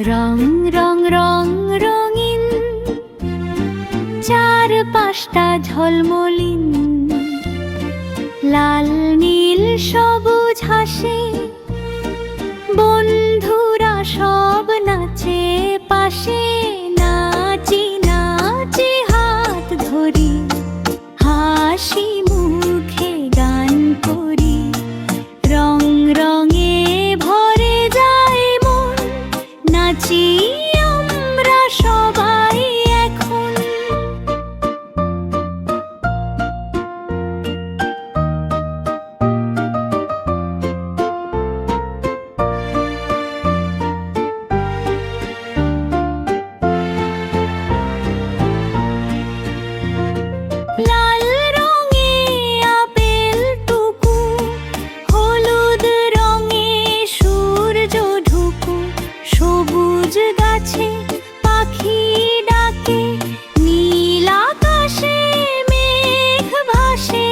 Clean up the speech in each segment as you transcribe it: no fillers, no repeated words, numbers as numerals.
রং রং রং রঙিন, চারপাশটা ঝলমলিন, লাল নীল সবুজ হাসে, বন্ধুরা সব নাচে পাশে। নাচি নাচি হাত ধরি, হাসি মুখে গান করি, রং রঙে ভরে যায় মন, নাচি আমরা সবাই এখন। লাল রঙে আপেল টুকু, হলুদ রঙে সূর্য ঢুকু, সবুজ গাছে পাখি ডাকে, নীল আকাশে মেঘ ভাসে।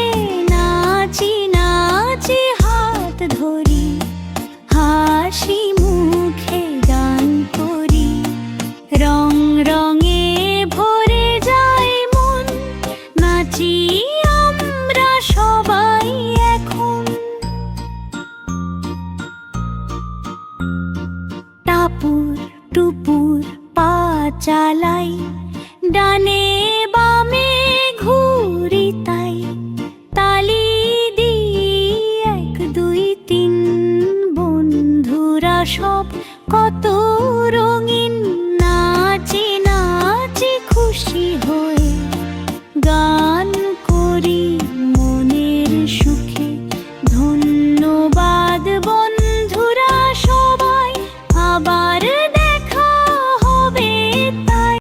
নাচি নাচি হাত ধরি, হাসি মুখে গান করি, রং রঙে ভরে যায় মন, নাচি আমরা সবাই এখন। টাপুর টুপুর পা চালাই, ডানে বামে ঘুরি তাই, তালি দিই 1 2 3, বন্ধুরা সব কত রঙিন, নাচি নাচি খুশি হয়ে গান করি মনের সুখে। ধন্যবাদ বন্ধুরা সবাই, আবার দেখা হবে।